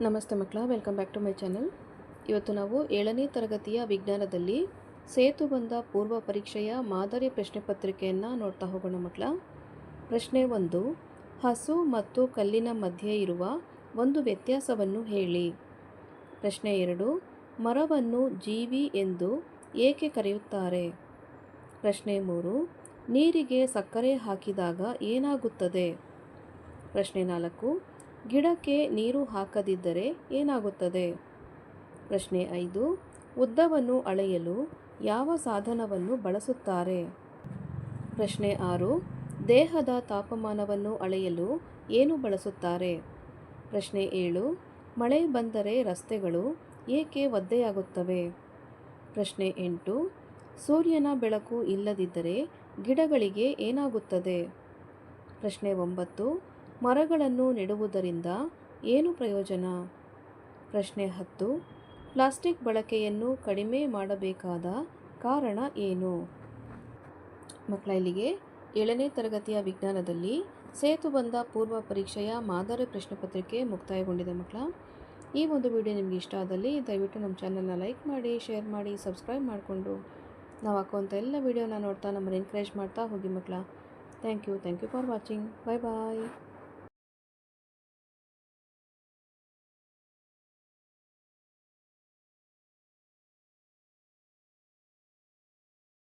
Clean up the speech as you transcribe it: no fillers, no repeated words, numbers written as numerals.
ನಮಸ್ತೆ ಮಕ್ಕಳ, welcome back to my channel. ಇವತ್ತು ನಾವು 7ನೇ ತರಗತಿಯ ವಿಜ್ಞಾನದಲ್ಲಿ ಸೇತುಬಂಧ ಪೂರ್ವ ಪರೀಕ್ಷೆಯ ಮಾದರಿ ಪ್ರಶ್ನೆ ಪತ್ರಿಕೆಯನ್ನು ನೋಡ್ತಾ ಹೋಗೋಣ ಮಕ್ಕಳ. ಪ್ರಶ್ನೆ 1, ಹಸು ಮತ್ತು ಕಲ್ಲಿನ ಮಧ್ಯೆ ಇರುವ ಒಂದು ವ್ಯತ್ಯಾಸವನ್ನು ಹೇಳಿ. ಪ್ರಶ್ನೆ 2, ಮರವನ್ನು ಜೀವಿ ಎಂದು ಏಕೆ ಕರೆಯುತ್ತಾರೆ. ಪ್ರಶ್ನೆ 3, ನೀರಿಗೆ ಸಕ್ಕರೆ ಹಾಕಿದಾಗ ಏನಾಗುತ್ತದೆ. ಪ್ರಶ್ನೆ 4, ಗಿಡಕ್ಕೆ ನೀರು ಹಾಕದಿದ್ದರೆ ಏನಾಗುತ್ತದೆ. ಪ್ರಶ್ನೆ 5, ಉದ್ದವನ್ನು ಅಳೆಯಲು ಯಾವ ಸಾಧನವನ್ನು ಬಳಸುತ್ತಾರೆ. ಪ್ರಶ್ನೆ 6, ದೇಹದ ತಾಪಮಾನವನ್ನು ಅಳೆಯಲು ಏನು ಬಳಸುತ್ತಾರೆ. ಪ್ರಶ್ನೆ 7, ಮಳೆ ಬಂದರೆ ರಸ್ತೆಗಳು ಏಕೆ ಒದ್ದೆಯಾಗುತ್ತವೆ. ಪ್ರಶ್ನೆ 8, ಸೂರ್ಯನ ಬೆಳಕು ಇಲ್ಲದಿದ್ದರೆ ಗಿಡಗಳಿಗೆ ಏನಾಗುತ್ತದೆ. ಪ್ರಶ್ನೆ 9, ಮರಗಳನ್ನು ನೆಡುವುದರಿಂದ ಏನು ಪ್ರಯೋಜನ. ಪ್ರಶ್ನೆ 10, ಪ್ಲಾಸ್ಟಿಕ್ ಬಳಕೆಯನ್ನು ಕಡಿಮೆ ಮಾಡಬೇಕಾದ ಕಾರಣ ಏನು. ಮಕ್ಕಳ, ಇಲ್ಲಿಗೆ 7ನೇ ತರಗತಿಯ ವಿಜ್ಞಾನದಲ್ಲಿ ಸೇತುಬಂಧ ಪೂರ್ವ ಪರೀಕ್ಷೆಯ ಮಾದರಿ ಪ್ರಶ್ನೆ ಪತ್ರಿಕೆ ಮುಕ್ತಾಯಗೊಂಡಿದೆ ಮಕ್ಕಳ. ಈ ಒಂದು ವಿಡಿಯೋ ನಿಮಗೆ ಇಷ್ಟ ಆದಲ್ಲಿ ದಯವಿಟ್ಟು ನಮ್ಮ ಚಾನಲ್ನ ಲೈಕ್ ಮಾಡಿ, ಶೇರ್ ಮಾಡಿ, ಸಬ್ಸ್ಕ್ರೈಬ್ ಮಾಡಿಕೊಂಡು ನಾವು ಹಾಕುವಂಥ ಎಲ್ಲ ವಿಡಿಯೋನ ನೋಡ್ತಾ ನಮ್ಮನ್ನು ಎನ್ಕರೇಜ್ ಮಾಡ್ತಾ ಹೋಗಿ ಮಕ್ಕಳ. Thank you for watching. Bye bye.